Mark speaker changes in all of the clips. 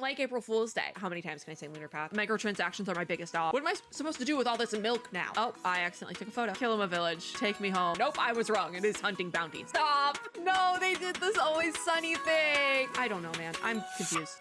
Speaker 1: don't like April Fool's Day. How many times can I say lunar path? Microtransactions are my biggest dog. What am I supposed to do with all this milk now? Oh, I accidentally took a photo. Kill him a village. Take me home. Nope, I was wrong. It is hunting bounty. Stop. No, they did this Always Sunny thing. I don't know, man. I'm confused.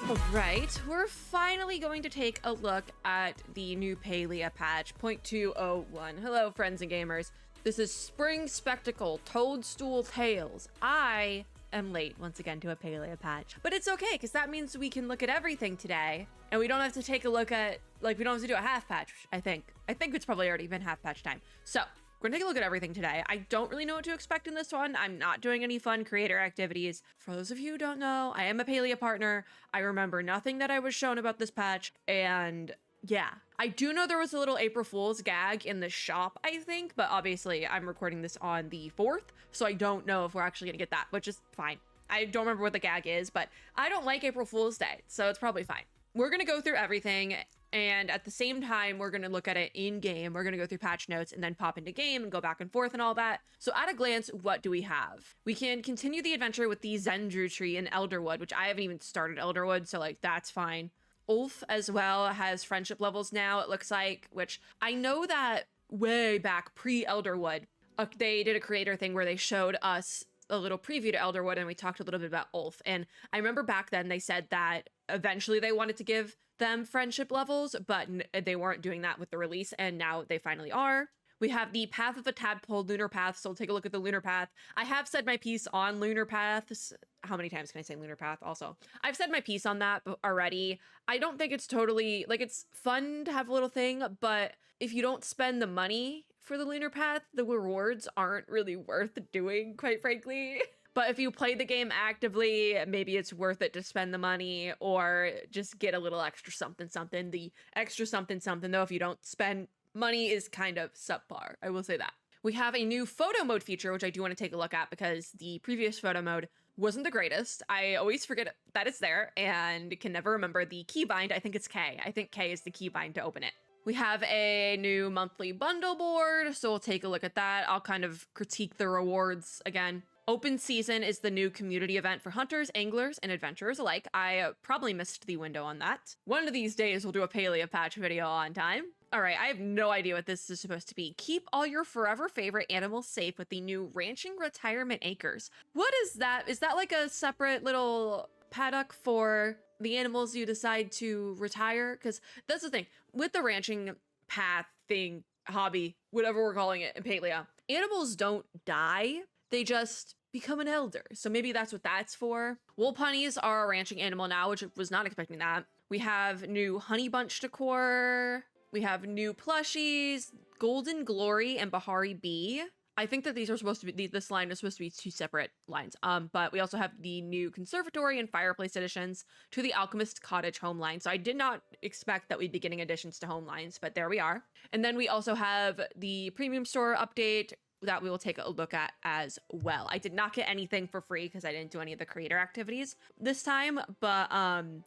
Speaker 1: All right, we're finally going to take a look at the new Palia patch, 0.201. Hello, friends and gamers. This is Spring Spectacle Toadstool Tales. I am late once again to a Palia patch, but it's okay because that means we can look at everything today and we don't have to take a look at, like, we don't have to do a half patch, I think. I think it's probably already been half patch time. So we're gonna take a look at everything today. I don't really know what to expect in this one. I'm not doing any fun creator activities. For those of you who don't know, I am a Palia partner. I remember nothing that I was shown about this patch, and yeah. I do know there was a little April Fool's gag in the shop, I think, but obviously I'm recording this on the 4th, so I don't know if we're actually gonna get that, which is fine. I don't remember what the gag is, but I don't like April Fool's Day, so it's probably fine. We're gonna go through everything, and at the same time, we're gonna look at it in game. We're gonna go through patch notes and then pop into game and go back and forth and all that. So at a glance, what do we have? We can continue the adventure with the Zendru tree in Elderwood, which I haven't even started Elderwood, so like that's fine. Ulf as well has friendship levels now, it looks like, which I know that way back pre-Elderwood, they did a creator thing where they showed us a little preview to Elderwood and we talked a little bit about Ulf. And I remember back then they said that eventually they wanted to give them friendship levels, but they weren't doing that with the release, and now they finally are. We have the Path of the Tadpole Lunar Path, so we'll take a look at the Lunar Path. I have said my piece on Lunar Paths. How many times can I say Lunar Path also? I've said my piece on that already. I don't think it's totally, like, it's fun to have a little thing, but if you don't spend the money for the Lunar Path, the rewards aren't really worth doing, quite frankly. But if you play the game actively, maybe it's worth it to spend the money or just get a little extra something something. The extra something something, though, if you don't spend money, is kind of subpar. I will say that. We have a new photo mode feature, which I do want to take a look at because the previous photo mode wasn't the greatest. I always forget that it's there and can never remember the keybind. I think it's K. I think K is the keybind to open it. We have a new monthly bundle board, so we'll take a look at that. I'll kind of critique the rewards again. Open Season is the new community event for hunters, anglers, and adventurers alike. I probably missed the window on that. One of these days we'll do a Palia patch video on time. All right, I have no idea what this is supposed to be. Keep all your forever favorite animals safe with the new Ranching Retirement Acres. What is that? Is that like a separate little paddock for the animals you decide to retire? Because that's the thing. With the ranching path thing, hobby, whatever we're calling it in Palia, animals don't die. They just become an elder. So maybe that's what that's for. Wool punnies are a ranching animal now, which I was not expecting that. We have new honey bunch decor. We have new plushies, Golden Glory and Bahari Bee. I think that these are supposed to be, this line is supposed to be two separate lines. But we also have the new conservatory and fireplace additions to the Alchemist Cottage home line. So I did not expect that we'd be getting additions to home lines, but there we are. And then we also have the premium store update that we will take a look at as well. I did not get anything for free because I didn't do any of the creator activities this time, but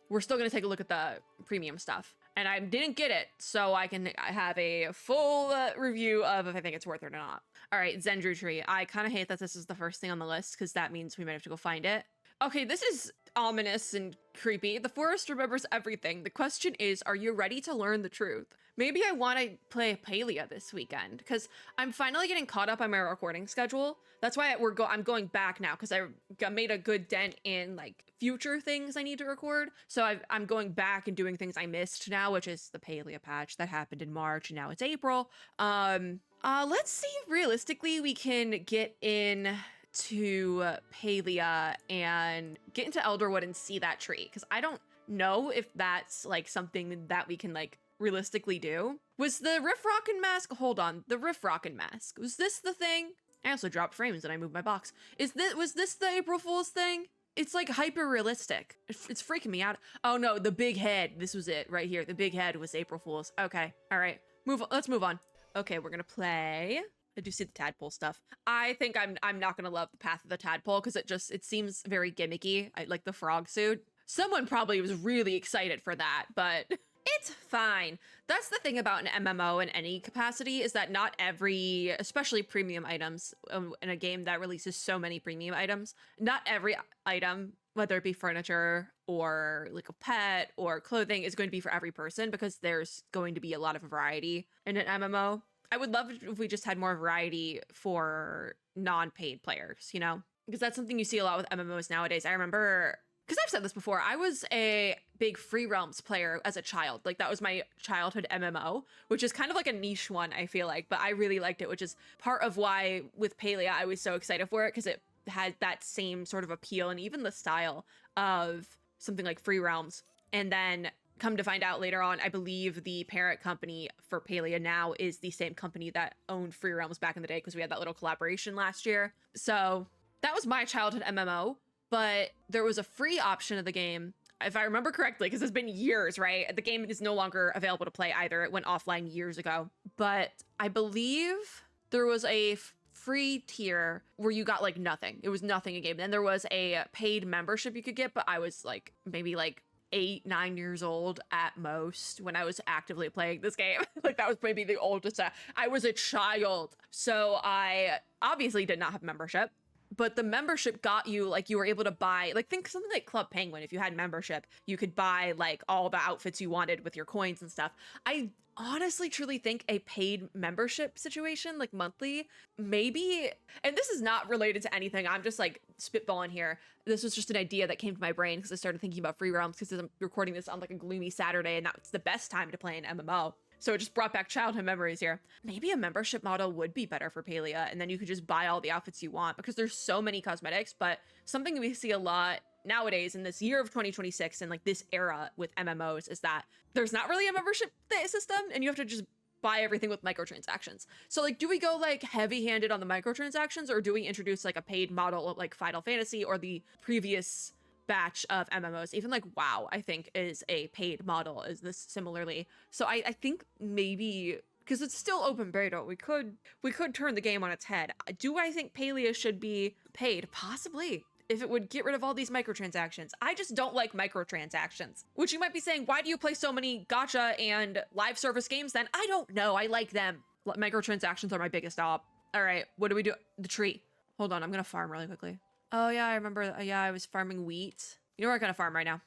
Speaker 1: we're still gonna take a look at the premium stuff. And I didn't get it, so I can have a full review of if I think it's worth it or not. All right, Zendru Tree. I kind of hate that this is the first thing on the list because that means we might have to go find it. Okay, this is ominous and creepy. The forest remembers everything. The question is, are you ready to learn the truth? Maybe I want to play Palia this weekend because I'm finally getting caught up on my recording schedule. That's why I'm going back now because I made a good dent in like future things I need to record. So I'm going back and doing things I missed now, which is the Palia patch that happened in March and now it's April. Let's see if realistically we can get in to Palia and get into Elderwood and see that tree because I don't know if that's like something that we can like realistically do. Was the Riff Rockin' Mask, hold on, the Riff Rockin' Mask, was this the thing? I also dropped frames and I moved my box. Was this the April Fool's thing? It's like hyper realistic. It's freaking me out. Oh no, the big head. This was it right here. The big head was April Fool's. Okay, all right, let's move on. Okay, we're gonna play. I do see the tadpole stuff. I think I'm not gonna love the Path of the Tadpole because it seems very gimmicky. I like the frog suit. Someone probably was really excited for that, but it's fine. That's the thing about an MMO in any capacity is that not every, especially premium items in a game that releases so many premium items, not every item, whether it be furniture or like a pet or clothing is going to be for every person because there's going to be a lot of variety in an MMO. I would love if we just had more variety for non-paid players, you know? Because that's something you see a lot with MMOs nowadays. I remember, because I've said this before, I was a big Free Realms player as a child. Like that was my childhood MMO, which is kind of like a niche one, I feel like, but I really liked it, which is part of why with Palia I was so excited for it, because it had that same sort of appeal and even the style of something like Free Realms. And then come to find out later on, I believe the parent company for Palia now is the same company that owned Free Realms back in the day, because we had that little collaboration last year. So that was my childhood MMO, but there was a free option of the game, if I remember correctly, because it's been years, right? The game is no longer available to play either. It went offline years ago. But I believe there was a free tier where you got like nothing. It was nothing a game. Then there was a paid membership you could get, but I was like maybe like 8, 9 years old at most when I was actively playing this game. Like that was maybe the oldest. I was a child. So I obviously did not have membership, but the membership got you, like you were able to buy, like think something like Club Penguin. If you had membership, you could buy like all the outfits you wanted with your coins and stuff. I honestly truly think a paid membership situation, like monthly, maybe, and this is not related to anything, I'm just like spitballing here. This was just an idea that came to my brain because I started thinking about Free Realms, because I'm recording this on like a gloomy Saturday and that's the best time to play an MMO. So it just brought back childhood memories here. Maybe a membership model would be better for Palia, and then you could just buy all the outfits you want, because there's so many cosmetics. But something we see a lot nowadays in this year of 2026 and like this era with MMOs is that there's not really a membership system, and you have to just buy everything with microtransactions. So like, do we go like heavy-handed on the microtransactions, or do we introduce like a paid model of like Final Fantasy or the previous batch of MMOs? Even like WoW, I think, is a paid model, is this similarly. So I think maybe, because it's still open beta, we could turn the game on its head. Do I think Palia should be paid? Possibly, if it would get rid of all these microtransactions. I just don't like microtransactions. Which you might be saying, why do you play so many gacha and live service games then? I don't know, I like them. Microtransactions are my biggest op. All right, what do we do? The tree. Hold on, I'm gonna farm really quickly. Oh yeah, I remember, yeah, I was farming wheat. You know where I'm gonna farm right now.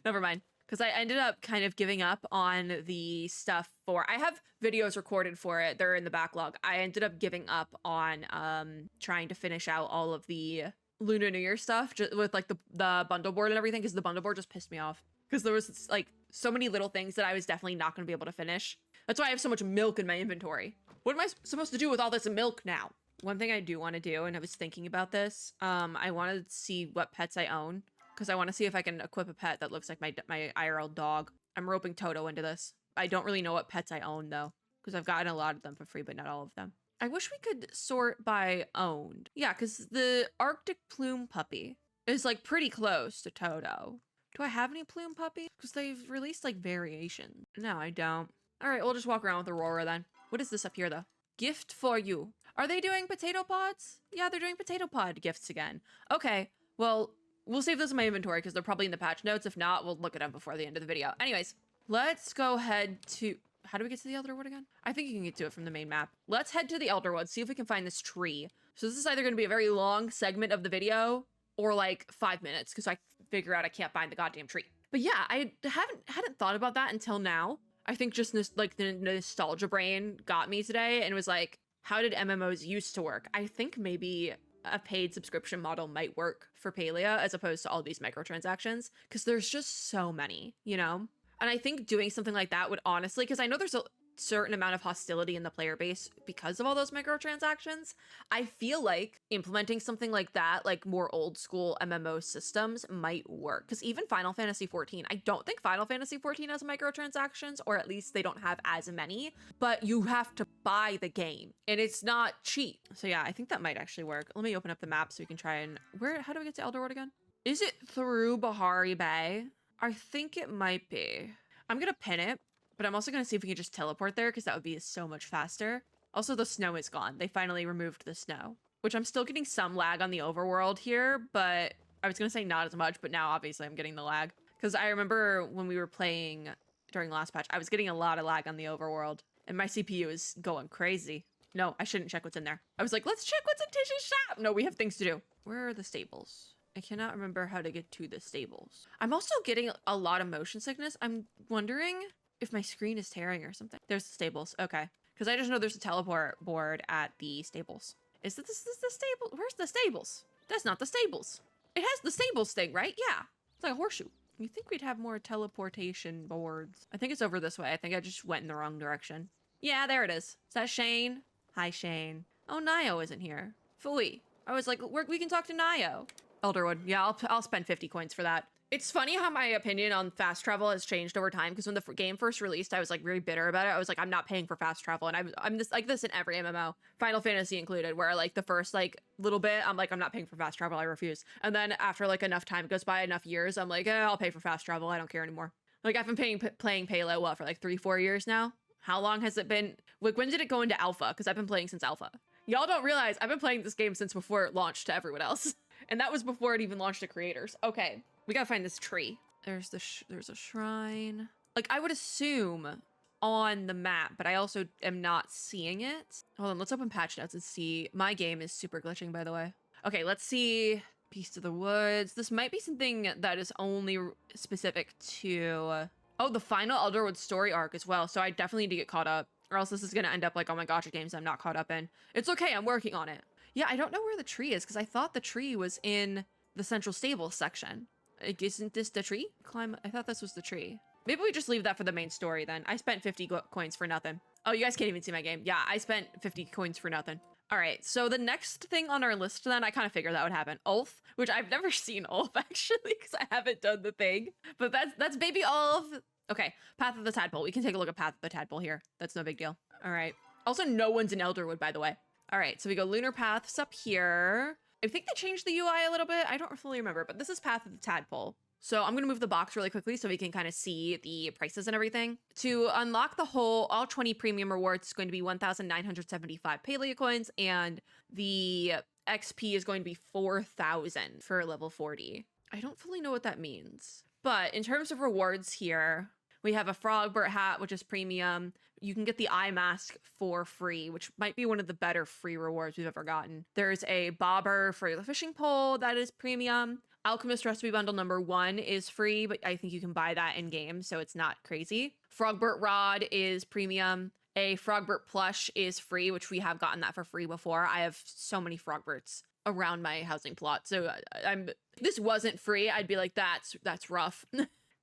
Speaker 1: Never mind. Because I ended up kind of giving up on the stuff for, I have videos recorded for it, they're in the backlog. I ended up giving up on trying to finish out all of the Lunar New Year stuff just with like the bundle board and everything, because the bundle board just pissed me off. Because there was like so many little things that I was definitely not gonna be able to finish. That's why I have so much milk in my inventory. What am I supposed to do with all this milk now? One thing I do want to do, and I was thinking about this, I want to see what pets I own, because I want to see if I can equip a pet that looks like my IRL dog. I'm roping Toto into this. I don't really know what pets I own, though, because I've gotten a lot of them for free, but not all of them. I wish we could sort by owned. Yeah, because the Arctic Plume puppy is, like, pretty close to Toto. Do I have any Plume puppies? Because they've released, like, variations. No, I don't. All right, we'll just walk around with Aurora, then. What is this up here, though? Gift for you. Are they doing potato pods? Yeah, they're doing potato pod gifts again. Okay, well, we'll save those in my inventory because they're probably in the patch notes. If not, we'll look at them before the end of the video. Anyways, let's go head to... How do we get to the Elderwood again? I think you can get to it from the main map. Let's head to the Elderwood, see if we can find this tree. So this is either going to be a very long segment of the video or like 5 minutes, because I figure out I can't find the goddamn tree. But yeah, I hadn't thought about that until now. I think just like the nostalgia brain got me today and was like, how did MMOs used to work? I think maybe a paid subscription model might work for Palia as opposed to all these microtransactions, because there's just so many, you know? And I think doing something like that would honestly, because I know there's a certain amount of hostility in the player base because of all those microtransactions. I feel like implementing something like that, like more old school MMO systems, might work. Because even Final Fantasy XIV, I don't think Final Fantasy XIV has microtransactions, or at least they don't have as many, but you have to buy the game and it's not cheap. So yeah, I think that might actually work. Let me open up the map so we can try and, how do we get to Elderwood again? Is it through Bahari Bay? I think it might be. I'm gonna pin it, but I'm also going to see if we can just teleport there, because that would be so much faster. Also, the snow is gone. They finally removed the snow, which I'm still getting some lag on the overworld here, but I was going to say not as much, but now obviously I'm getting the lag. Because I remember when we were playing during last patch, I was getting a lot of lag on the overworld, and my CPU is going crazy. No, I shouldn't check what's in there. I was like, let's check what's in Tish's shop. No, we have things to do. Where are the stables? I cannot remember how to get to the stables. I'm also getting a lot of motion sickness. I'm wondering if my screen is tearing or something. There's the stables. Okay. Because I just know there's a teleport board at the stables. Is this the stable? Where's the stables? That's not the stables. It has the stables thing, right? Yeah. It's like a horseshoe. You think we'd have more teleportation boards? I think it's over this way. I think I just went in the wrong direction. Yeah, there it is. Is that Shane? Hi, Shane. Oh, Nio isn't here. Phooey. I was like, we can talk to Nio. Elderwood. Yeah, I'll spend 50 coins for that. It's funny how my opinion on fast travel has changed over time, because when the game first released, I was like very bitter about it. I was like, I'm not paying for fast travel, and I'm just like this in every MMO, Final Fantasy included, where like the first like little bit, I'm like, I'm not paying for fast travel, I refuse. And then after like enough time goes by, enough years, I'm like, I'll pay for fast travel, I don't care anymore. Like I've been playing Palia, what, for like 3-4 years now? How long has it been? Like when did it go into alpha? Because I've been playing since alpha. Y'all don't realize I've been playing this game since before it launched to everyone else. And that was before it even launched to creators. Okay, we gotta find this tree. There's a shrine. Like I would assume on the map, but I also am not seeing it. Hold on, let's open patch notes and see. My game is super glitching, by the way. Okay, let's see. Beast of the Woods. This might be something that is only specific to... Oh, the final Elderwood story arc as well. So I definitely need to get caught up, or else this is gonna end up like all my gacha games I'm not caught up in. It's okay, I'm working on it. Yeah, I don't know where the tree is, because I thought the tree was in the central stables section. Isn't this the tree? I thought this was the tree. Maybe we just leave that for the main story then. I spent 50 coins for nothing. Oh, you guys can't even see my game. Yeah, I spent 50 coins for nothing. All right, so the next thing on our list then, I kind of figured that would happen. Ulf, which I've never seen Ulf actually, because I haven't done the thing. But that's baby Ulf. Okay, Path of the Tadpole. We can take a look at Path of the Tadpole here. That's no big deal. All right. Also, no one's in Elderwood, by the way. All right, so we go Lunar Paths up here. I think they changed the UI a little bit. I don't fully remember, but this is Path of the Tadpole. So I'm gonna move the box really quickly so we can kind of see the prices and everything. To unlock the whole, all 20 premium rewards is going to be 1,975 Palia coins, and the XP is going to be 4,000 for level 40. I don't fully know what that means. But in terms of rewards here, we have a Frogbert hat, which is premium. You can get the eye mask for free, which might be one of the better free rewards we've ever gotten. There's a bobber for the fishing pole that is premium. Alchemist recipe bundle number 1 is free, but I think you can buy that in game, so it's not crazy. Frogbert rod is premium. A Frogbert plush is free, which we have gotten that for free before. I have so many Frogberts around my housing plot, so if this wasn't free, I'd be like, that's rough.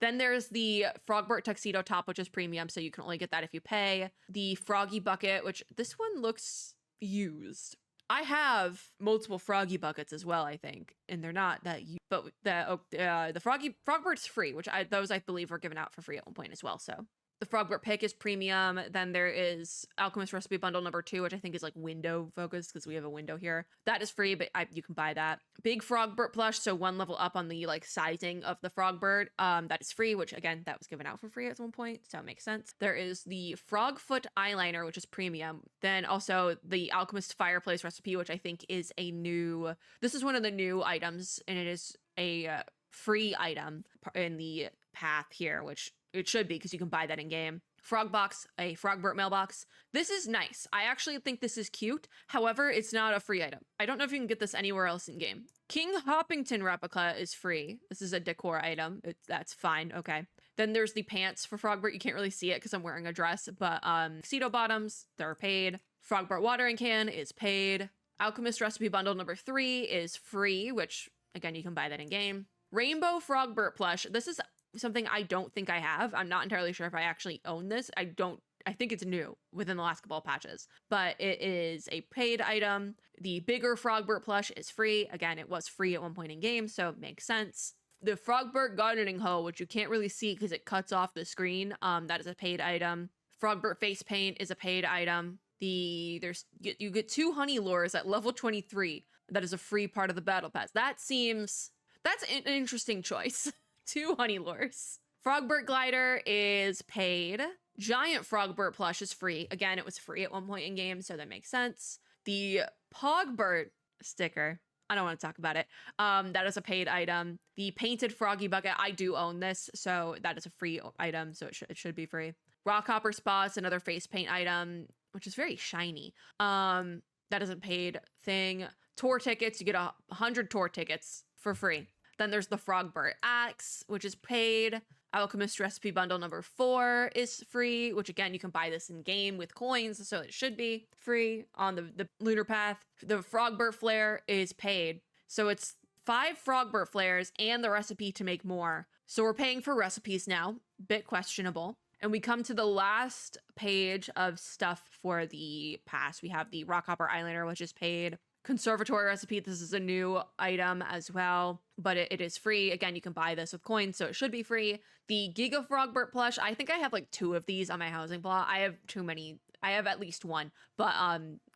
Speaker 1: Then there's the Frogbert tuxedo top, which is premium, so you can only get that if you pay. The Froggy bucket, which this one looks used. I have multiple Froggy buckets as well, I think, and they're not that used. But the Frogbert's free, which those I believe were given out for free at one point as well. So the Frogbert pick is premium. Then there is Alchemist recipe bundle number 2, which I think is like window focused because we have a window here. That is free, but you can buy that. Big Frogbert plush, so 1 level up on the like sizing of the Frogbert. That is free, which again, that was given out for free at one point, so it makes sense. There is the Frogfoot eyeliner, which is premium. Then also the Alchemist fireplace recipe, which I think is this is one of the new items, and it is a free item in the path here, which it should be because you can buy that in game. Frogbox, a Frogbert mailbox. This is nice. I actually think this is cute. However, it's not a free item. I don't know if you can get this anywhere else in game. King Hoppington replica is free. This is a decor item. That's fine. Okay. Then there's the pants for Frogbert. You can't really see it because I'm wearing a dress, but tuxedo bottoms, they're paid. Frogbert watering can is paid. Alchemist recipe bundle number 3 is free, which again, you can buy that in game. Rainbow Frogbert plush. This is something I don't think I have. I'm not entirely sure if I actually own this. I think it's new within the last couple of patches, but it is a paid item. The bigger Frogbert plush is free. Again, it was free at one point in game, so it makes sense. The Frogbert gardening hoe, which you can't really see because it cuts off the screen, that is a paid item. Frogbert face paint is a paid item. You get 2 honey lures at level 23. That is a free part of the battle pass. That's an interesting choice. 2 honey lures. Frogbert glider is paid. Giant Frogbert plush is free. Again, it was free at one point in game, so that makes sense. The Pogbert sticker, I don't want to talk about it. That is a paid item. The painted Froggy bucket, I do own this, so that is a free item, so it should be free. Rockhopper spots, another face paint item, which is very shiny. That is a paid thing. Tour tickets, you get 100 tour tickets for free. Then there's the Frogbert Axe, which is paid. Alchemist Recipe Bundle number 4 is free, which again, you can buy this in game with coins, so it should be free on the Lunar Path. The Frogbert Flare is paid. So it's 5 Frogbert Flares and the recipe to make more. So we're paying for recipes now, bit questionable. And we come to the last page of stuff for the pass. We have the Rockhopper Eyeliner, which is paid. Conservatory recipe, this is a new item as well, but it is free. Again, you can buy this with coins, so it should be free. The Giga Frogbert plush, I think I have like 2 of these on my housing block. I have too many. I have at least 1, but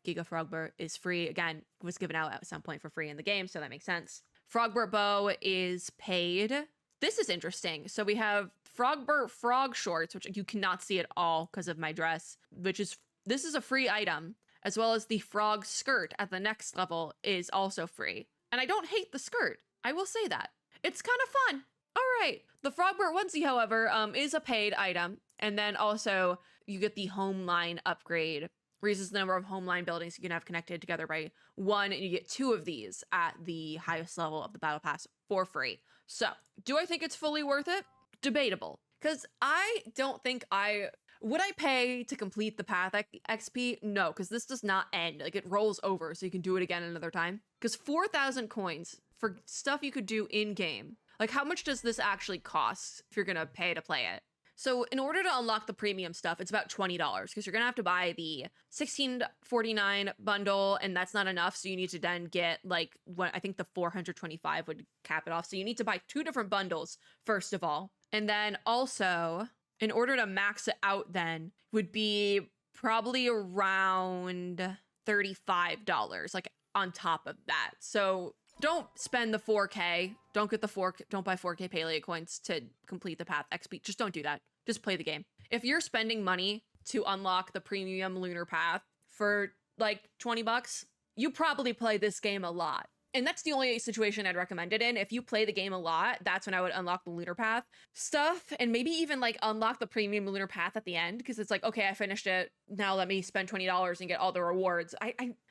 Speaker 1: Giga Frogbert is free. Again, was given out at some point for free in the game, so that makes sense. Frogbert Bow is paid. This is interesting. So we have Frogbert Frog Shorts, which you cannot see at all because of my dress, this is a free item, as well as the Frog Skirt at the next level is also free. And I don't hate the skirt. I will say that. It's kind of fun. All right. The Frogbert Onesie, however, is a paid item. And then also you get the home line upgrade. Raises the number of home line buildings you can have connected together by 1, and you get 2 of these at the highest level of the Battle Pass for free. So, do I think it's fully worth it? Debatable. Because I don't think would I pay to complete the path XP? No, because this does not end. Like, it rolls over, so you can do it again another time. Because 4,000 coins for stuff you could do in-game. Like, how much does this actually cost if you're gonna pay to play it? So in order to unlock the premium stuff, it's about $20 because you're going to have to buy the $16.49 bundle, and that's not enough. So you need to then get like what I think the 425 would cap it off. So you need to buy 2 different bundles, first of all. And then also, in order to max it out, then would be probably around $35, like on top of that. So don't spend the 4K. Don't buy 4K Palia coins to complete the path XP. Just don't do that. Just play the game. If you're spending money to unlock the premium lunar path for like $20, you probably play this game a lot. And that's the only situation I'd recommend it in. If you play the game a lot, that's when I would unlock the lunar path stuff, and maybe even like unlock the premium lunar path at the end, because it's like, okay, I finished it. Now let me spend $20 and get all the rewards.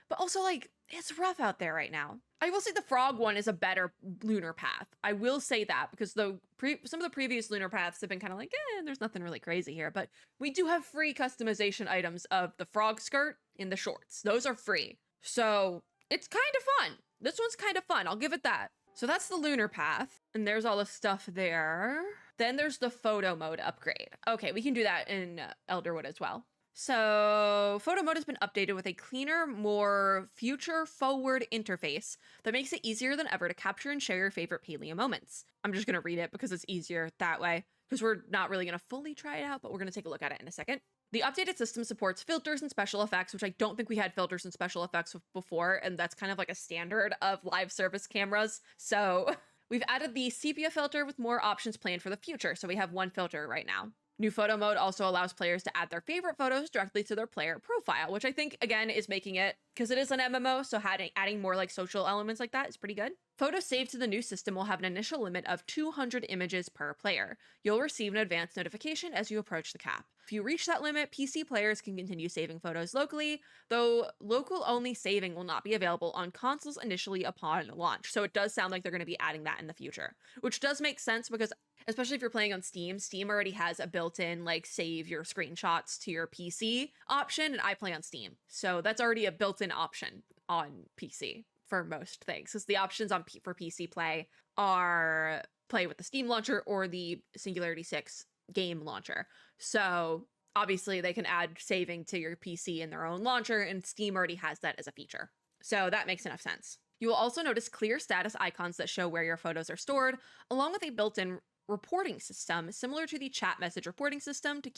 Speaker 1: But also, like, it's rough out there right now. I will say the frog one is a better lunar path. I will say that, because some of the previous lunar paths have been kind of like, there's nothing really crazy here. But we do have free customization items of the frog skirt and the shorts. Those are free. So it's kind of fun. This one's kind of fun. I'll give it that. So that's the lunar path. And there's all the stuff there. Then there's the photo mode upgrade. Okay, we can do that in Elderwood as well. So photo mode has been updated with a cleaner, more future-forward interface that makes it easier than ever to capture and share your favorite Palia moments. I'm just going to read it because it's easier that way, because we're not really going to fully try it out, but we're going to take a look at it in a second. The updated system supports filters and special effects, which I don't think we had filters and special effects before, and that's kind of like a standard of live service cameras. So we've added the sepia filter with more options planned for the future, so we have 1 filter right now. New photo mode also allows players to add their favorite photos directly to their player profile, which I think, again, is making it, because it is an MMO, so adding more like social elements like that is pretty good. Photos saved to the new system will have an initial limit of 200 images per player. You'll receive an advanced notification as you approach the cap. If you reach that limit, PC players can continue saving photos locally, though local-only saving will not be available on consoles initially upon launch. So it does sound like they're going to be adding that in the future, which does make sense because, especially if you're playing on Steam, Steam already has a built-in, like, save your screenshots to your PC option, and I play on Steam. So that's already a built-in option on PC for most things, because the options for PC play are play with the Steam launcher or the Singularity 6 game launcher. So obviously they can add saving to your PC in their own launcher, and Steam already has that as a feature. So that makes enough sense. You will also notice clear status icons that show where your photos are stored, along with a built-in reporting system similar to the chat message reporting system to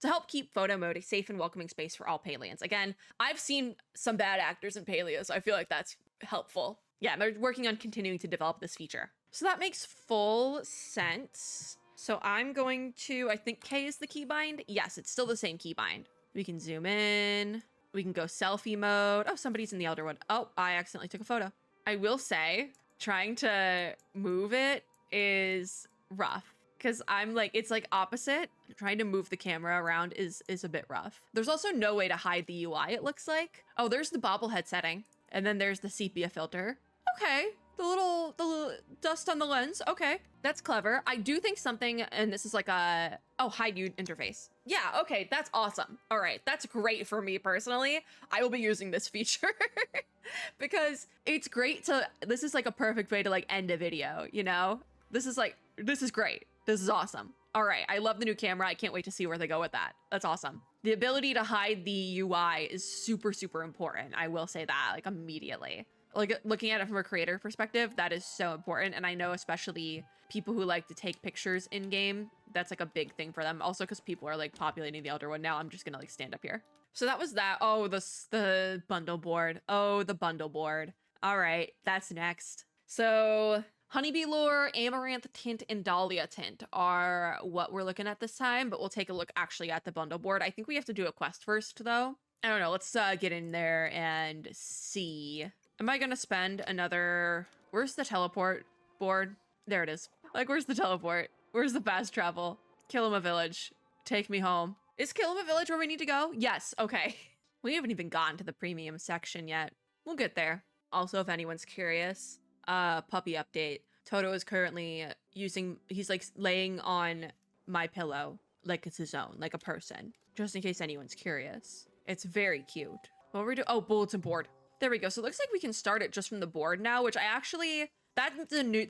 Speaker 1: help keep photo mode a safe and welcoming space for all Palians. Again, I've seen some bad actors in Palia, so I feel like that's helpful. Yeah, they're working on continuing to develop this feature. So that makes full sense. So I'm going to, I think K is the keybind. Yes, it's still the same keybind. We can zoom in. We can go selfie mode. Oh, somebody's in the Elderwood. Oh, I accidentally took a photo. I will say, trying to move it is rough, because I'm like, it's like opposite. Trying to move the camera around is a bit rough. There's also no way to hide the UI, it looks like. Oh, there's the bobblehead setting, and then there's the sepia filter. Okay, the dust on the lens. Okay, that's clever. I do think something, and this is like a, oh, hide you interface. Yeah, okay, that's awesome. All right, that's great for me personally. I will be using this feature because it's great to, this is like a perfect way to like end a video, you know? This is great. This is awesome. All right, I love the new camera. I can't wait to see where they go with that. That's awesome. The ability to hide the UI is super, super important. I will say that like immediately. Like looking at it from a creator perspective, that is so important. And I know especially people who like to take pictures in game, that's like a big thing for them. Also because people are like populating the Elder One now. I'm just gonna like stand up here. So that was that. Oh, the bundle board. Oh, the bundle board. All right, that's next. So Honeybee Lure, Amaranth Tint, and Dahlia Tint are what we're looking at this time, but we'll take a look actually at the bundle board. I think we have to do a quest first though. I don't know, let's get in there and see. Am I gonna spend another, where's the teleport board? There it is. Like, where's the teleport? Where's the fast travel? Kilima Village, take me home. Is Kilima Village where we need to go? Yes, okay. We haven't even gotten to the premium section yet. We'll get there. Also, if anyone's curious, puppy update. Toto is currently using, he's like laying on my pillow like it's his own, like a person, just in case anyone's curious. It's very cute. What were we doing? Oh, bulletin board. There we go. So it looks like we can start it just from the board now, which I actually, that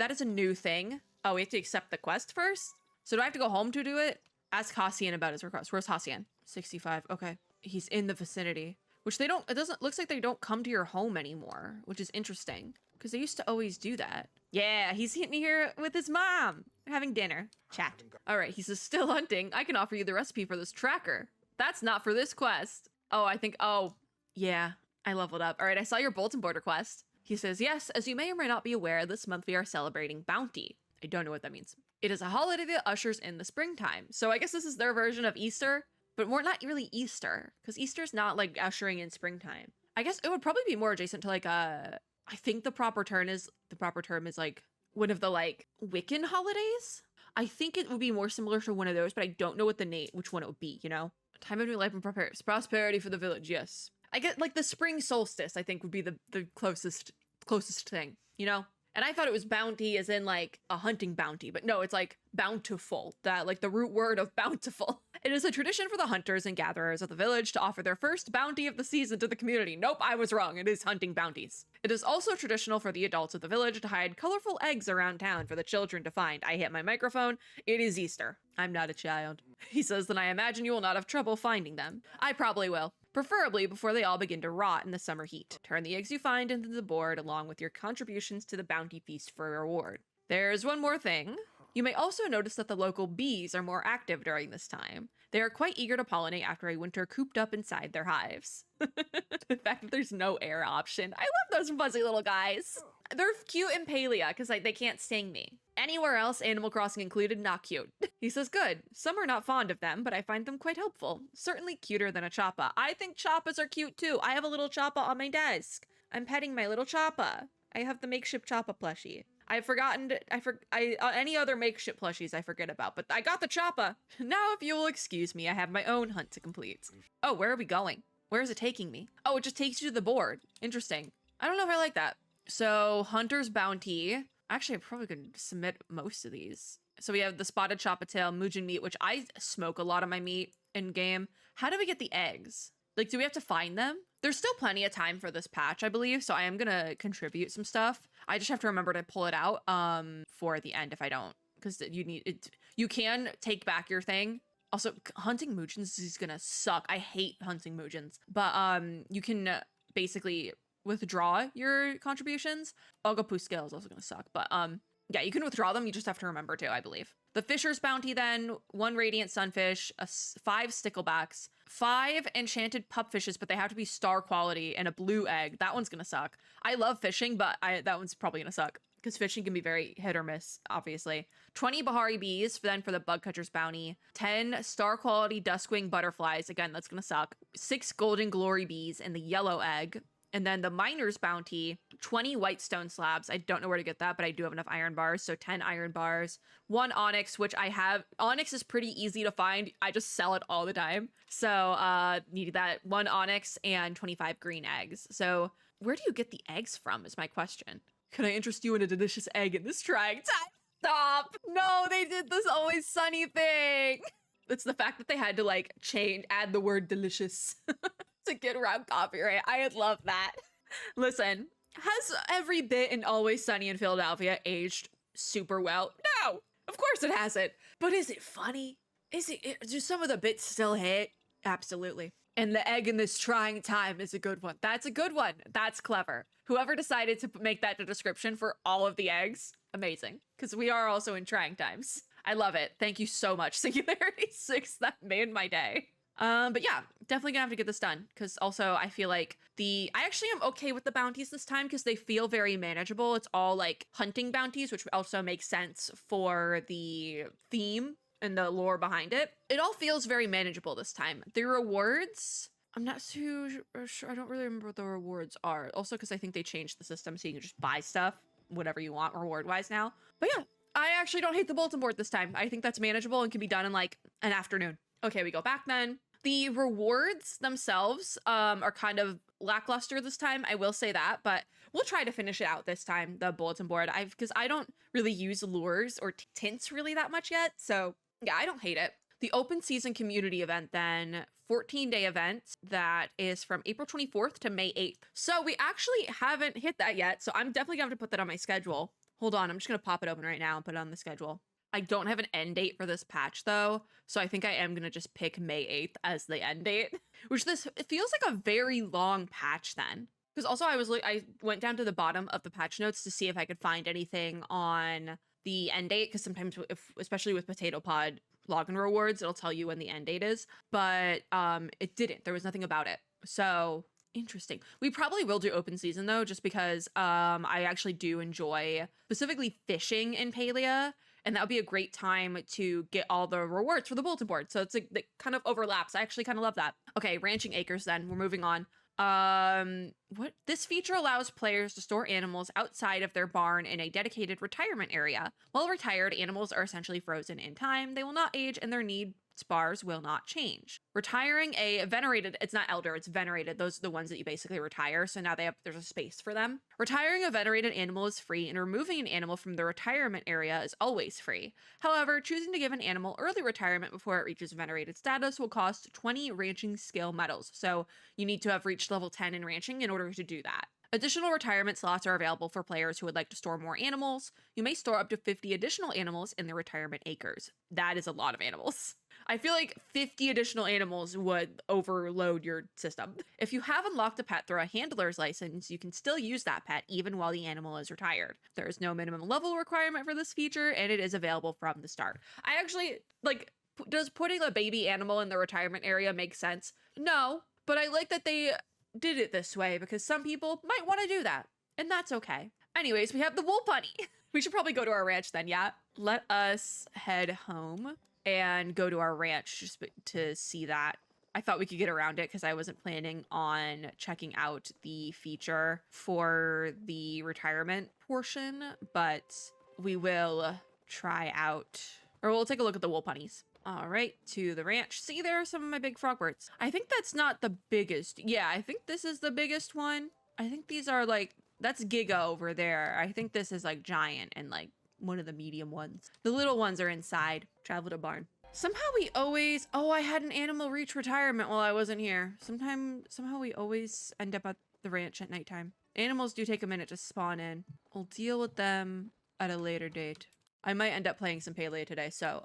Speaker 1: is a new thing. Oh, we have to accept the quest first? So do I have to go home to do it? Ask Hassian about his request. Where's Hassian? 65. Okay. He's in the vicinity, which they don't, looks like they don't come to your home anymore, which is interesting because they used to always do that. Yeah, he's hitting here with his mom. They're having dinner. Chat. All right. He says, still hunting. I can offer you the recipe for this tracker. That's not for this quest. Oh, I think, oh, yeah. I leveled up. All right, I saw your bulletin board request. He says, yes, as you may or may not be aware, this month we are celebrating Bounty. I don't know what that means. It is a holiday that ushers in the springtime. So I guess this is their version of Easter, but more not really Easter, because Easter's not like ushering in springtime. I guess it would probably be more adjacent to like I think the proper term is like one of the like Wiccan holidays. I think it would be more similar to one of those, but I don't know what which one it would be, you know? Time of new life and prosperity for the village, yes. I get like the spring solstice, I think would be the closest thing, you know? And I thought it was bounty as in like a hunting bounty, but no, it's like bountiful, that like the root word of bountiful. It is a tradition for the hunters and gatherers of the village to offer their first bounty of the season to the community. Nope, I was wrong. It is hunting bounties. It is also traditional for the adults of the village to hide colorful eggs around town for the children to find. I hit my microphone. It is Easter. I'm not a child. He says that I imagine you will not have trouble finding them. I probably will. Preferably before they all begin to rot in the summer heat. Turn the eggs you find into the board along with your contributions to the bounty feast for reward. There's one more thing. You may also notice that the local bees are more active during this time. They are quite eager to pollinate after a winter cooped up inside their hives. The fact that there's no air option. I love those fuzzy little guys. They're cute in Palia because they can't sting me. Anywhere else, Animal Crossing included, not cute. He says, good. Some are not fond of them, but I find them quite helpful. Certainly cuter than a Chappa. I think Chappas are cute too. I have a little Chappa on my desk. I'm petting my little Chappa. I have the makeshift Chappa plushie. I've forgotten, any other makeshift plushies I forget about, but I got the Chappa. Now, if you will excuse me, I have my own hunt to complete. Oh, where are we going? Where is it taking me? Oh, it just takes you to the board. Interesting. I don't know if I like that. So, Hunter's Bounty. Actually, I probably could submit most of these. So we have the Spotted Choppa-tail, Mujin meat, which I smoke a lot of my meat in game. How do we get the eggs? Like, do we have to find them? There's still plenty of time for this patch, I believe, so I am gonna contribute some stuff. I just have to remember to pull it out for the end if I don't, because you need it. You can take back your thing. Also, hunting Mujins is gonna suck. I hate hunting Mujins, but you can basically withdraw your contributions. Ogopu scale is also gonna suck, but yeah, you can withdraw them. You just have to remember to, I believe. The Fisher's Bounty then, 1 Radiant Sunfish, 5 Sticklebacks, 5 Enchanted Pupfishes, but they have to be star quality, and a blue egg. That one's gonna suck. I love fishing, but that one's probably gonna suck, because fishing can be very hit or miss, obviously. 20 Bahari Bees, then for the Bug Catcher's Bounty. 10 star quality Duskwing Butterflies, again, that's gonna suck. 6 Golden Glory Bees, and the yellow egg. And then the Miner's Bounty, 20 Whitestone Slabs. I don't know where to get that, but I do have enough iron bars, so 10 iron bars. 1 Onyx, which I have. Onyx is pretty easy to find. I just sell it all the time. So needed that. 1 Onyx and 25 green eggs. So where do you get the eggs from is my question. Can I interest you in a delicious egg in this trying time? Stop! No, they did this Always Sunny thing. It's the fact that they had to like add the word delicious to get around copyright. I love that. Listen, has every bit in Always Sunny in Philadelphia aged super well? No, of course it hasn't. But is it funny? Do some of the bits still hit? Absolutely. And the egg in this trying time is a good one. That's a good one. That's clever. Whoever decided to make that the description for all of the eggs, amazing. Because we are also in trying times. I love it. Thank you so much, Singularity 6. That made my day. But yeah, definitely gonna have to get this done. Because also I feel like I actually am okay with the bounties this time because they feel very manageable. It's all like hunting bounties, which also makes sense for the theme and the lore behind it. It all feels very manageable this time. The rewards, I'm not too sure. I don't really remember what the rewards are. Also, because I think they changed the system so you can just buy stuff, whatever you want reward-wise now. But yeah, I actually don't hate the bulletin board this time. I think that's manageable and can be done in like an afternoon. Okay, we go back then. The rewards themselves are kind of lackluster this time. I will say that, but we'll try to finish it out this time, the bulletin board. Because I don't really use lures or tints really that much yet. So yeah, I don't hate it. The open season community event then, 14-day event that is from April 24th to May 8th. So we actually haven't hit that yet. So I'm definitely gonna have to put that on my schedule. Hold on, I'm just gonna pop it open right now and put it on the schedule. I don't have an end date for this patch though. So I think I am gonna just pick May 8th as the end date, which it feels like a very long patch then. Because also I went down to the bottom of the patch notes to see if I could find anything on the end date, because sometimes especially with Potato Pod login rewards, it'll tell you when the end date is, but it didn't. There was nothing about it. So interesting. We probably will do open season though, just because I actually do enjoy specifically fishing in Palia, and that would be a great time to get all the rewards for the bulletin board. So it's like, it kind of overlaps. I actually kind of love that. Okay, ranching acres then. We're moving on. This feature allows players to store animals outside of their barn in a dedicated retirement area. While retired, animals are essentially frozen in time. They will not age and their needs bars will not change. Retiring a venerated, it's not elder, it's venerated. Those are the ones that you basically retire. So now there's a space for them. Retiring a venerated animal is free, and removing an animal from the retirement area is always free. However, choosing to give an animal early retirement before it reaches venerated status will cost 20 ranching skill medals. So you need to have reached level 10 in ranching in order to do that. Additional retirement slots are available for players who would like to store more animals. You may store up to 50 additional animals in the retirement acres. That is a lot of animals. I feel like 50 additional animals would overload your system. If you have unlocked a pet through a handler's license, you can still use that pet even while the animal is retired. There is no minimum level requirement for this feature, and it is available from the start. I actually, does putting a baby animal in the retirement area make sense? No, but I like that they did it this way because some people might want to do that, and that's okay. Anyways, we have the wool bunny. We should probably go to our ranch then, yeah? Let us head home and go to our ranch just to see that. I thought we could get around it because I wasn't planning on checking out the feature for the retirement portion, but we will try out, or we'll take a look at the wool bunnies. All right, to the ranch. See, there are some of my big frog birds. I think that's not the biggest. Yeah, I think this is the biggest one. I think these are that's Giga over there. I think this is giant and one of the medium ones. The little ones are inside. Travel to barn. Somehow we always, I had an animal reach retirement while I wasn't here. Somehow we always end up at the ranch at nighttime. Animals do take a minute to spawn in. We'll deal with them at a later date. I might end up playing some Palia today, so,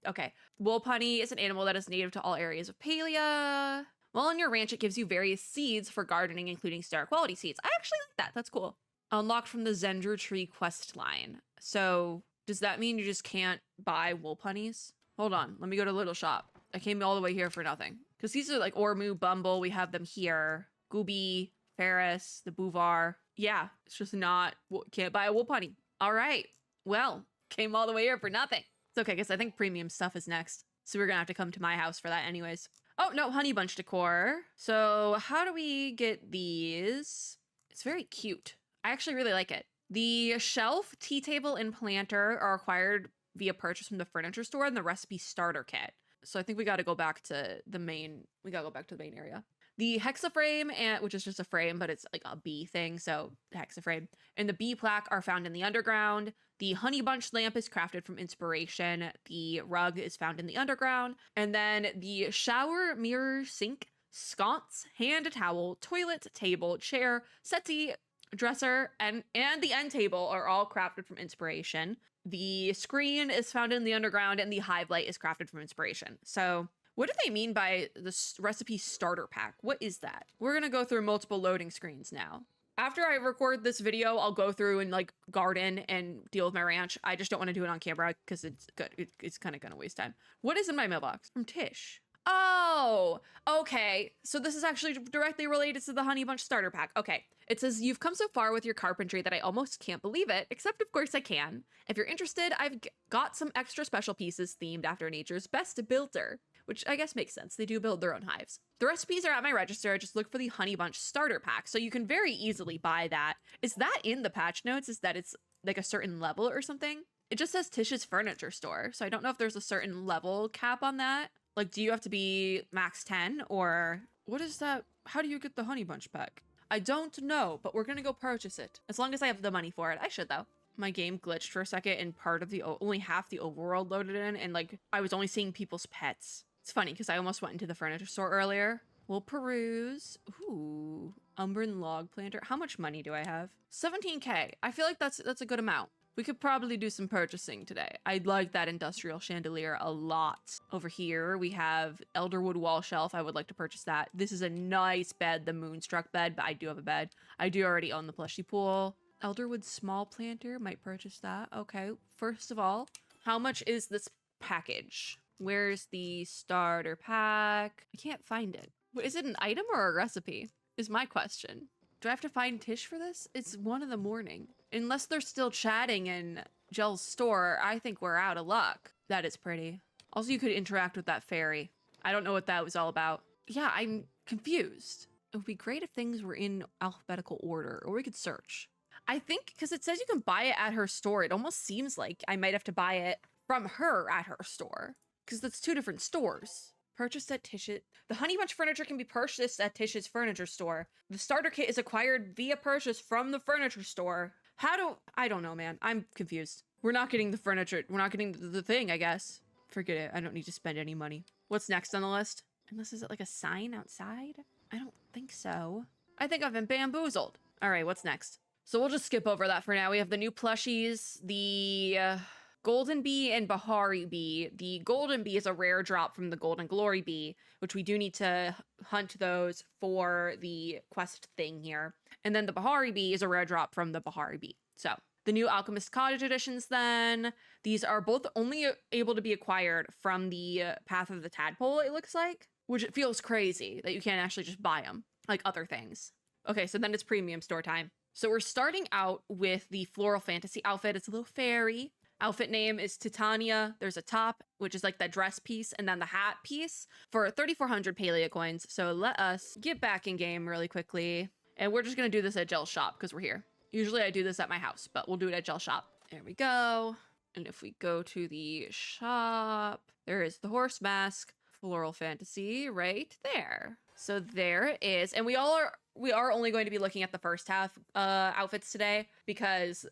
Speaker 1: okay. Wool punny is an animal that is native to all areas of Palia. While on your ranch, it gives you various seeds for gardening, including star quality seeds. I actually like that. That's cool. Unlocked from the Zendra Tree quest line. So does that mean you just can't buy wool punnies? Hold on, let me go to Little Shop. I came all the way here for nothing. Because these are Ormu, Bumble, we have them here. Gooby, Ferris, the Bouvar. Yeah, it's just not, can't buy a wool punny. All right, well, came all the way here for nothing. It's okay, because I think premium stuff is next. So we're gonna have to come to my house for that anyways. Oh, no, honey bunch decor. So how do we get these? It's very cute. I actually really like it. The shelf, tea table, and planter are acquired via purchase from the furniture store and the recipe starter kit. So I think we got to go back to the main, area. The hexaframe, which is just a frame, but it's like a bee thing, so hexaframe, and the bee plaque are found in the underground. The honey bunch lamp is crafted from inspiration. The rug is found in the underground. And then the shower, mirror, sink, sconce, hand towel, toilet, table, chair, settee, dresser, and the end table are all crafted from inspiration. The screen is found in the underground, and the hive light is crafted from inspiration. So what do they mean by the recipe starter pack? What is that? We're gonna go through multiple loading screens now. After I record this video, I'll go through and like garden and deal with my ranch. I just don't want to do it on camera because it's good. It's kind of gonna waste time. What is in my mailbox? From Tish. Oh, okay. So this is actually directly related to the Honey Bunch starter pack. Okay. It says, you've come so far with your carpentry that I almost can't believe it, except of course I can. If you're interested, I've got some extra special pieces themed after nature's best builder, which I guess makes sense. They do build their own hives. The recipes are at my register. Just look for the Honey Bunch starter pack. So you can very easily buy that. Is that in the patch notes? Is that it's like a certain level or something? It just says Tish's furniture store. So I don't know if there's a certain level cap on that. Like, do you have to be max 10 or what is that? How do you get the Honey Bunch pack? I don't know, but we're gonna go purchase it. As long as I have the money for it. I should though. My game glitched for a second and part of the, only half the overworld loaded in, and like, I was only seeing people's pets. It's funny because I almost went into the furniture store earlier. We'll peruse. Ooh, Umbran log planter. How much money do I have? 17K. I feel like that's a good amount. We could probably do some purchasing today. I like that industrial chandelier a lot. Over here, we have Elderwood wall shelf. I would like to purchase that. This is a nice bed, the Moonstruck bed, but I do have a bed. I do already own the plushie pool. Elderwood small planter, might purchase that. Okay, first of all, how much is this package? Where's the starter pack? I can't find it. Is it an item or a recipe? Is my question. Do I have to find Tish for this? It's 1 in the morning. Unless they're still chatting in Jell's store, I think we're out of luck. That is pretty. Also, you could interact with that fairy. I don't know what that was all about. Yeah, I'm confused. It would be great if things were in alphabetical order, or we could search. I think, because it says you can buy it at her store, it almost seems like I might have to buy it from her at her store. Because that's 2 different stores. Purchased at Tish's. The Honey Bunch furniture can be purchased at Tish's furniture store. The starter kit is acquired via purchase from the furniture store. I don't know, man. I'm confused. We're not getting the furniture. We're not getting the thing, I guess. Forget it. I don't need to spend any money. What's next on the list? Unless, is it like a sign outside? I don't think so. I think I've been bamboozled. All right, what's next? So we'll just skip over that for now. We have the new plushies, the Golden Bee and Bahari Bee. The Golden Bee is a rare drop from the Golden Glory Bee, which we do need to hunt those for the quest thing here. And then the Bahari Bee is a rare drop from the Bahari Bee. So the new Alchemist Cottage editions then. These are both only able to be acquired from the Path of the Tadpole, it looks like. Which it feels crazy that you can't actually just buy them, like other things. Okay, so then it's premium store time. So we're starting out with the Floral Fantasy outfit. It's a little fairy. Outfit name is Titania. There's a top, which is like that dress piece, and then the hat piece for 3,400 Palia coins. So let us get back in game really quickly. And we're just going to do this at Jell's shop because we're here. Usually I do this at my house, but we'll do it at Jell's shop. There we go. And if we go to the shop, there is the horse mask, Floral Fantasy right there. So there it is. And we are only going to be looking at the first half outfits today because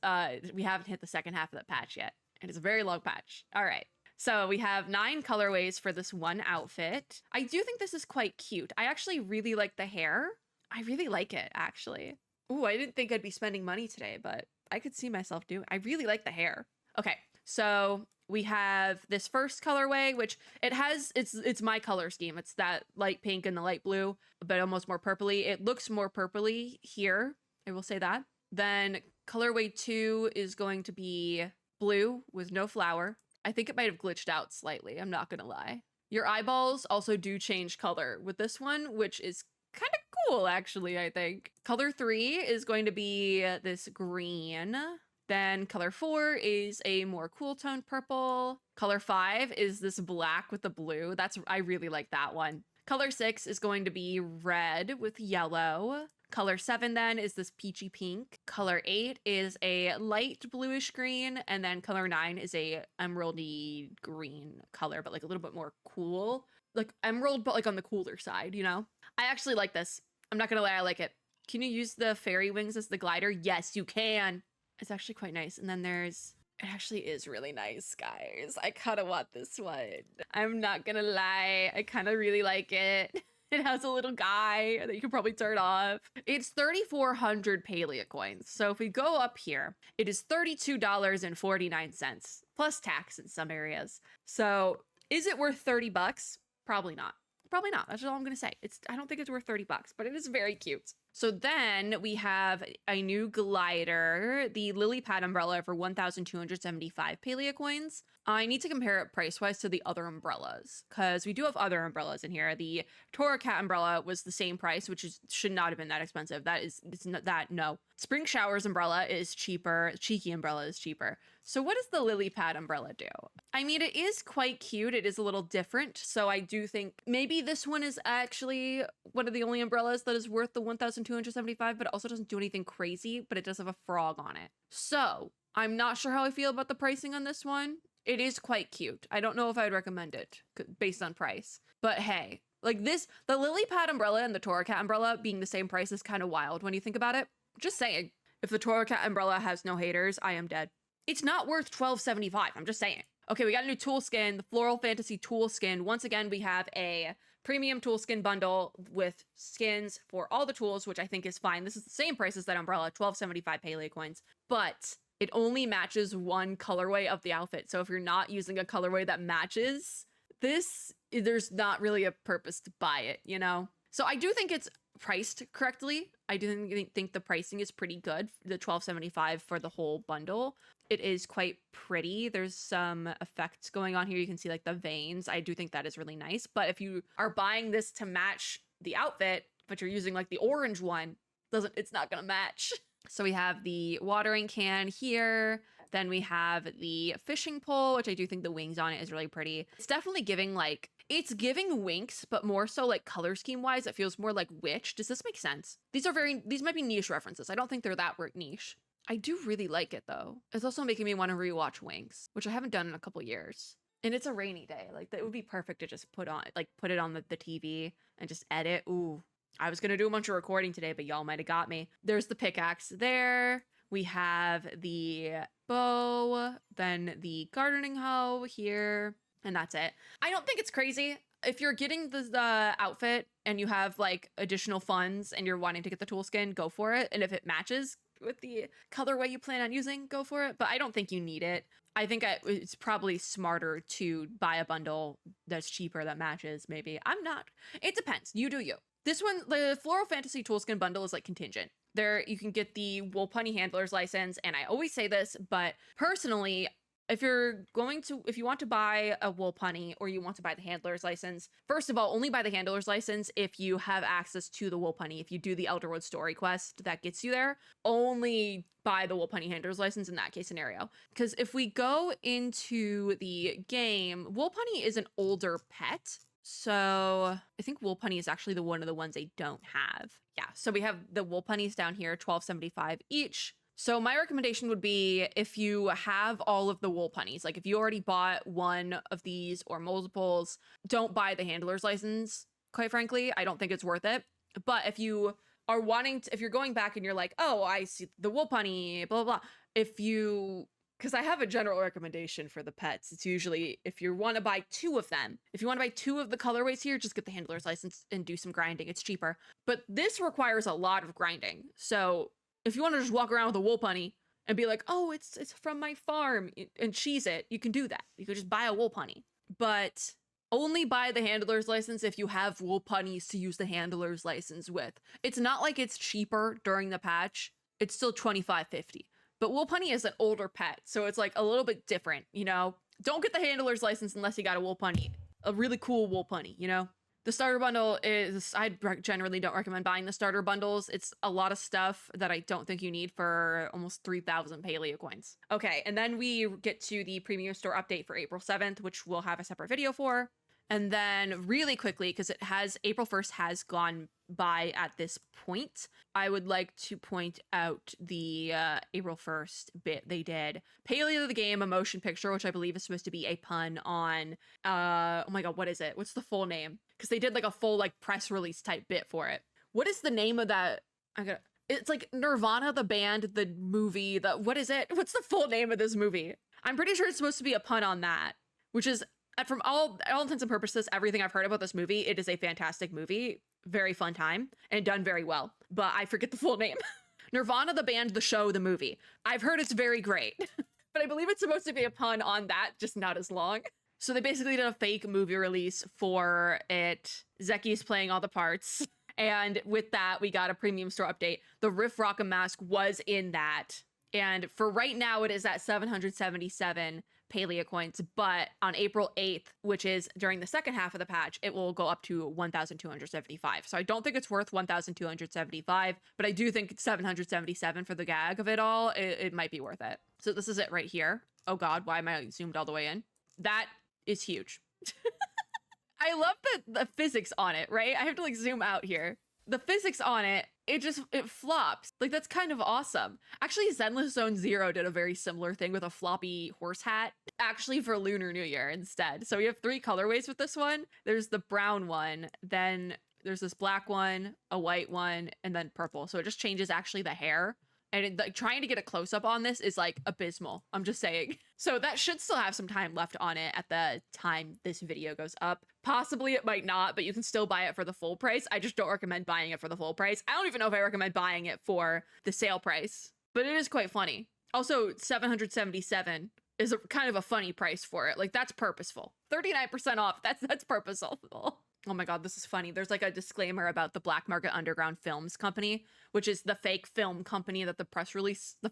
Speaker 1: we haven't hit the second half of the patch yet. And it's a very long patch. All right. So we have 9 colorways for this one outfit. I do think this is quite cute. I actually really like the hair. I really like it, actually. Ooh, I didn't think I'd be spending money today, but I could see myself doing. I really like the hair. Okay, so we have this first colorway, which it's my color scheme. It's that light pink and the light blue, but almost more purpley. It looks more purpley here. I will say that. Then colorway 2 is going to be blue with no flower. I think it might have glitched out slightly. I'm not gonna lie. Your eyeballs also do change color with this one, which is kind of cool, actually, I think. Color 3 is going to be this green. Then color 4 is a more cool toned purple. Color 5 is this black with the blue. I really like that one. Color 6 is going to be red with yellow. Color 7 then is this peachy pink. Color 8 is a light bluish green. And then color 9 is a emeraldy green color, but like a little bit more cool. Like emerald, but like on the cooler side, you know? I actually like this. I'm not gonna lie, I like it. Can you use the fairy wings as the glider? Yes, you can. It's actually quite nice. And then there's, it actually is really nice, guys. I kind of want this one. I'm not gonna lie. I kind of really like it. It has a little guy that you can probably turn off. It's 3,400 Palia coins. So if we go up here, it is $32.49 plus tax in some areas. So is it worth 30 bucks? Probably not. Probably not. That's all I'm gonna say. I don't think it's worth 30 bucks, but it is very cute. So then we have a new glider, the lily pad umbrella for 1,275 Palia coins. I need to compare it price-wise to the other umbrellas, because we do have other umbrellas in here. The Tora Cat umbrella was the same price, which should not have been that expensive. No. Spring Showers umbrella is cheaper. Cheeky umbrella is cheaper. So what does the lily pad umbrella do? I mean, it is quite cute. It is a little different. So I do think maybe this one is actually one of the only umbrellas that is worth the 1,275, but it also doesn't do anything crazy, but it does have a frog on it. So I'm not sure how I feel about the pricing on this one. It is quite cute. I don't know if I would recommend it based on price, but hey, like this, the lily pad umbrella and the Tora Cat umbrella being the same price is kind of wild when you think about it. Just saying, if the Tora Cat umbrella has no haters, I am dead. It's not worth $12.75. I'm just saying. Okay, we got a new tool skin, the Floral Fantasy tool skin. Once again, we have a premium tool skin bundle with skins for all the tools, which I think is fine. This is the same price as that umbrella, $12.75 Palia coins, but it only matches one colorway of the outfit. So if you're not using a colorway that matches this, there's not really a purpose to buy it, you know? So I do think it's priced correctly. I do think the pricing is pretty good, the $12.75 for the whole bundle. It is quite pretty. There's some effects going on here. You can see like the veins. I do think that is really nice. But if you are buying this to match the outfit, but you're using like the orange one, it's not gonna match. So we have the watering can here. Then we have the fishing pole, which I do think the wings on it is really pretty. It's definitely giving like, it's giving Winx, but more so like color scheme wise, it feels more like Witch. Does this make sense? These might be niche references. I don't think they're that niche. I do really like it though. It's also making me want to rewatch Winx, which I haven't done in a couple years. And it's a rainy day. Like that would be perfect to just put it on the TV and just edit. Ooh, I was gonna do a bunch of recording today, but y'all might have got me. There's the pickaxe there. We have the bow, then the gardening hoe here, and that's it. I don't think it's crazy. If you're getting the outfit and you have like additional funds and you're wanting to get the tool skin, go for it. And if it matches with the colorway you plan on using, go for it. But I don't think you need it. I think it's probably smarter to buy a bundle that's cheaper that matches maybe. I'm not. It depends. You do you. This one, the Floral Fantasy Toolskin bundle is like contingent. There, you can get the Wool Punny Handler's license, and I always say this, but personally, if you want to buy a Wool Punny or you want to buy the Handler's license, first of all, only buy the Handler's license if you have access to the Wool Punny. If you do the Elderwood story quest that gets you there, only buy the Wool Punny Handler's license in that case scenario. Because if we go into the game, Wool Punny is an older pet. So I think Wool Punny is actually one of the ones they don't have. Yeah, so we have the Wool Punnies down here, $12.75 each. So my recommendation would be if you have all of the Wool Punnies, like if you already bought one of these or multiples, don't buy the Handler's license, quite frankly. I don't think it's worth it. But if you are if you're going back and you're like, oh, I see the Wool Punny, blah, blah, blah. Because I have a general recommendation for the pets. It's usually if you want to buy two of them, if you want to buy two of the colorways here, just get the Handler's license and do some grinding. It's cheaper. But this requires a lot of grinding. So if you want to just walk around with a Wool Punny and be like, oh, it's from my farm and cheese it, you can do that. You could just buy a Wool Punny. But only buy the Handler's license if you have Wool Punnies to use the Handler's license with. It's not like it's cheaper during the patch. It's still $25.50. But Wool Punny is an older pet, so it's like a little bit different, you know? Don't get the Handler's license unless you got a Wool Punny. A really cool Wool Punny, you know? The starter bundle I generally don't recommend buying the starter bundles. It's a lot of stuff that I don't think you need for almost 3,000 Palia coins. Okay, and then we get to the premium store update for April 7th, which we'll have a separate video for. And then really quickly, because it has April 1st has gone by at this point, I would like to point out the April 1st bit they did. Palia the game, a motion picture, which I believe is supposed to be a pun on, oh my god, what is it? What's the full name? Because they did like a full like press release type bit for it. What is the name of that? It's like Nirvana, the band, the movie, what is it? What's the full name of this movie? I'm pretty sure it's supposed to be a pun on that, which is, from all intents and purposes, everything I've heard about this movie, it is a fantastic movie, very fun time, and done very well. But I forget the full name. Nirvana, the band, the show, the movie. I've heard it's very great, but I believe it's supposed to be a pun on that, just not as long. So they basically did a fake movie release for it. Zeki's playing all the parts. And with that, we got a premium store update. The Riff Rock'em mask was in that. And for right now, it is at 777 Palia coins. But on April 8th, which is during the second half of the patch, it will go up to 1,275. So I don't think it's worth 1,275, but I do think it's 777 for the gag of it all. It might be worth it. So this is it right here. Oh God, why am I zoomed all the way in? That is huge. I love the physics on it, right? I have to like zoom out here. The physics on it, it flops. Like, that's kind of awesome. Actually, Zenless Zone Zero did a very similar thing with a floppy horse hat, actually for Lunar New Year instead. So we have 3 colorways with this one. There's the brown one, then there's this black one, a white one, and then purple. So it just changes actually the hair. And like trying to get a close up on this is like abysmal. I'm just saying. So that should still have some time left on it at the time this video goes up. Possibly it might not, but you can still buy it for the full price. I just don't recommend buying it for the full price. I don't even know if I recommend buying it for the sale price, but it is quite funny. Also, 777 is kind of a funny price for it. Like, that's purposeful. 39% off. That's purposeful. Oh my God, this is funny. There's like a disclaimer about the Black Market Underground Films Company, which is the fake film company that the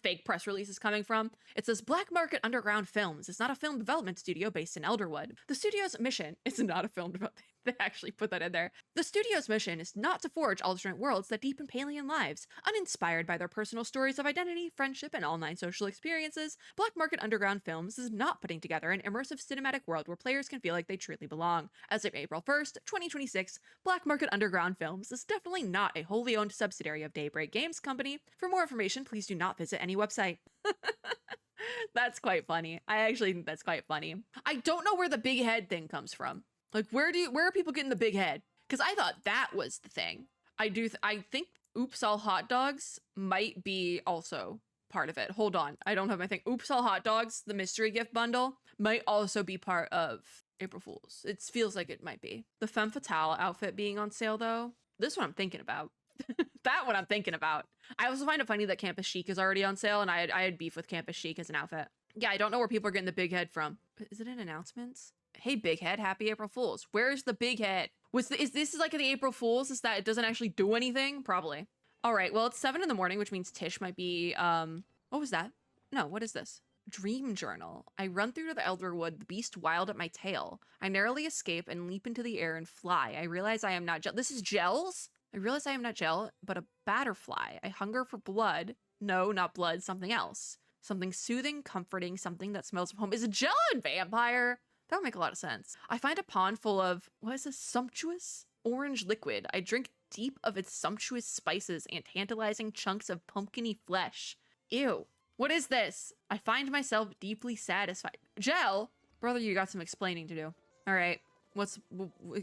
Speaker 1: fake press release is coming from. It says Black Market Underground Films is not a film development studio based in Elderwood. The studio's mission is not a film development. They actually put that in there. The studio's mission is not to forge alternate worlds that deepen Palian lives. Uninspired by their personal stories of identity, friendship, and online social experiences, Black Market Underground Films is not putting together an immersive cinematic world where players can feel like they truly belong. As of April 1st, 2026, Black Market Underground Films is definitely not a wholly owned subsidiary of Daybreak Games Company. For more information, please do not visit any website. That's quite funny. I actually think that's quite funny. I don't know where the big head thing comes from. Like, where are people getting the big head? Because I thought that was the thing. I think Oops All Hot Dogs might be also part of it. Hold on. I don't have my thing. Oops All Hot Dogs, the mystery gift bundle, might also be part of April Fool's. It feels like it might be. The Femme Fatale outfit being on sale, though. This one I'm thinking about. That one I'm thinking about. I also find it funny that Campus Chic is already on sale, and I had beef with Campus Chic as an outfit. Yeah, I don't know where people are getting the big head from. Is it in announcements? Hey, big head, happy April Fools. Where's the big head? Is this like the April Fools? Is that it doesn't actually do anything? Probably. All right, well, it's 7 in the morning, which means Tish might be, what was that? No, what is this? Dream Journal. I run through to the Elderwood, the beast wild at my tail. I narrowly escape and leap into the air and fly. I realize I am not Gel. This is Gels? I realize I am not Gel, but a batterfly. I hunger for blood. No, not blood, something else. Something soothing, comforting, something that smells of home. Is a Gel and vampire? That would make a lot of sense. I find a pond full of, what is this, sumptuous orange liquid. I drink deep of its sumptuous spices and tantalizing chunks of pumpkiny flesh. Ew. What is this? I find myself deeply satisfied. Gel? Brother, you got some explaining to do. All right.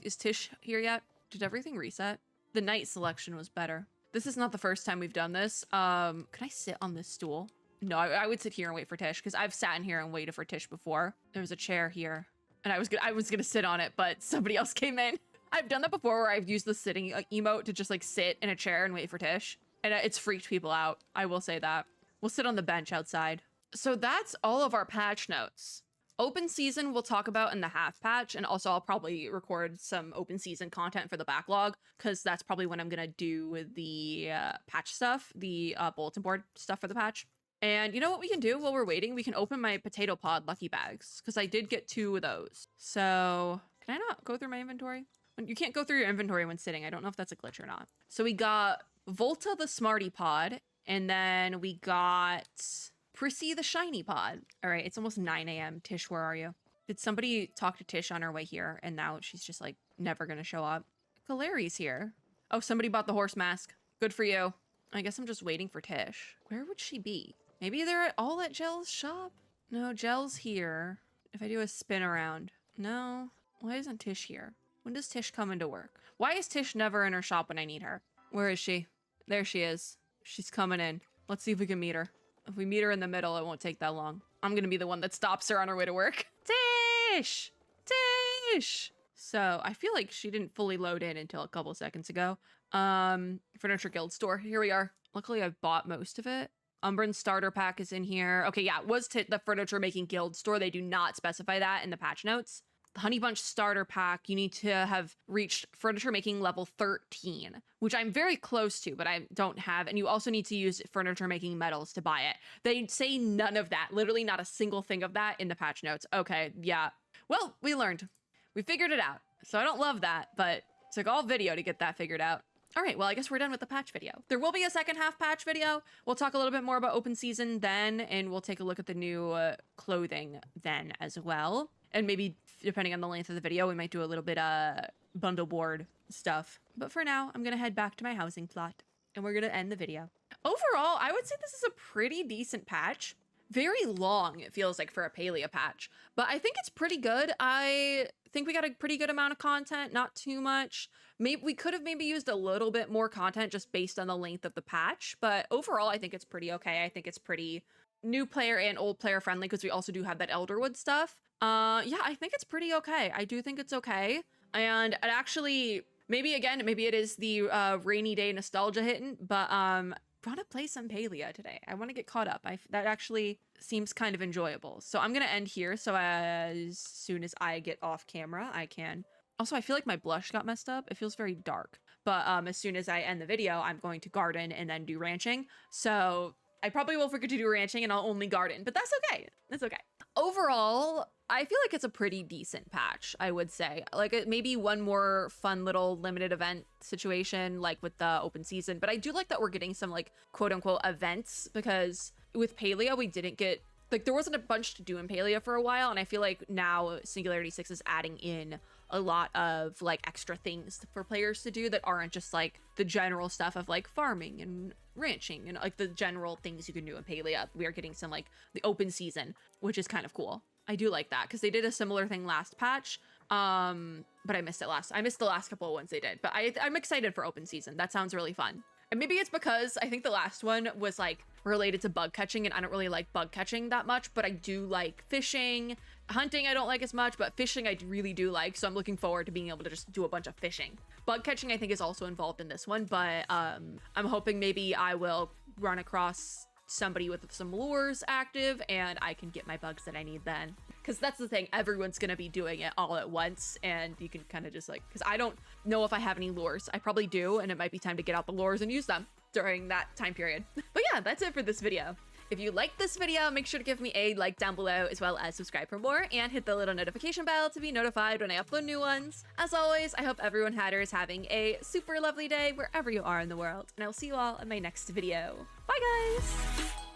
Speaker 1: Is Tish here yet? Did everything reset? The night selection was better. This is not the first time we've done this. Can I sit on this stool? No, I would sit here and wait for Tish because I've sat in here and waited for Tish before. There was a chair here and I was gonna sit on it, but somebody else came in. I've done that before where I've used the sitting emote to just like sit in a chair and wait for Tish. And it's freaked people out. I will say that. We'll sit on the bench outside. So that's all of our patch notes. Open season we'll talk about in the half patch, and also I'll probably record some open season content for the backlog because that's probably when I'm gonna do the patch stuff, the bulletin board stuff for the patch. And you know what we can do while we're waiting? We can open my potato pod lucky bags because I did get 2 of those. So can I not go through my inventory? You can't go through your inventory when sitting. I don't know if that's a glitch or not. So we got Volta the Smarty Pod, and then we got Prissy the Shiny Pod. All right, it's almost 9 a.m. Tish, where are you? Did somebody talk to Tish on her way here and now she's just like never gonna show up? Galeri's here. Oh, somebody bought the horse mask. Good for you. I guess I'm just waiting for Tish. Where would she be? Maybe they're all at Jel's shop? No, Jel's here. If I do a spin around. No. Why isn't Tish here? When does Tish come into work? Why is Tish never in her shop when I need her? Where is she? There she is. She's coming in. Let's see if we can meet her. If we meet her in the middle, it won't take that long. I'm gonna be the one that stops her on her way to work. Tish! Tish! So I feel like she didn't fully load in until a couple seconds ago. Furniture Guild store. Here we are. Luckily, I've bought most of it. Umbran starter pack is in here. Okay, yeah, it was the furniture making guild store. They do not specify that in the patch notes. The Honey Bunch starter pack, you need to have reached furniture making level 13, which I'm very close to, but I don't have. And you also need to use furniture making medals to buy it. They say none of that, literally not a single thing of that in the patch notes. Okay, yeah. Well, we learned. We figured it out. So I don't love that, but it took all video to get that figured out. All right, well, I guess we're done with the patch video. There will be a second half patch video. We'll talk a little bit more about open season then, and we'll take a look at the new clothing then as well. And maybe, depending on the length of the video, we might do a little bit bundle board stuff. But for now, I'm gonna head back to my housing plot, and we're gonna end the video. Overall, I would say this is a pretty decent patch. Very long, it feels like, for a Palia patch, but I think it's pretty good. I think we got a pretty good amount of content, not too much. Maybe we could have maybe used a little bit more content just based on the length of the patch, but overall, I think it's pretty okay. I think it's pretty new player and old player friendly because we also do have that Elderwood stuff. Yeah, I think it's pretty okay. I do think it's okay. And it actually, maybe it is the rainy day nostalgia hitting, but want to play some Palia today. I want to get caught up. That actually seems kind of enjoyable. So I'm going to end here. So as soon as I get off camera, I can. Also, I feel like my blush got messed up. It feels very dark. But as soon as I end the video, I'm going to garden and then do ranching. So I probably will forget to do ranching and I'll only garden, but that's okay. That's okay. Overall, I feel like it's a pretty decent patch, I would say. Like maybe one more fun little limited event situation like with the open season, but I do like that we're getting some like quote unquote events because with Palia, we didn't get, like there wasn't a bunch to do in Palia for a while. And I feel like now Singularity 6 is adding in a lot of like extra things for players to do that aren't just like the general stuff of like farming and ranching and like the general things you can do in Palia. We are getting some like the open season, which is kind of cool. I do like that because they did a similar thing last patch, but I missed the last couple of ones they did. But I'm excited for open season. That sounds really fun. And maybe it's because I think the last one was like related to bug catching and I don't really like bug catching that much, but I do like fishing. Hunting I don't like as much, but fishing I really do like, so I'm looking forward to being able to just do a bunch of fishing. Bug catching I think is also involved in this one, but I'm hoping maybe I will run across somebody with some lures active and I can get my bugs that I need then. Because that's the thing, everyone's gonna be doing it all at once and you can kind of just like, because I don't know if I have any lures. I probably do, and it might be time to get out the lures and use them during that time period. But yeah, that's it for this video. If you liked this video, make sure to give me a like down below as well as subscribe for more and hit the little notification bell to be notified when I upload new ones. As always, I hope everyone hatter is having a super lovely day wherever you are in the world, and I will see you all in my next video. Bye guys!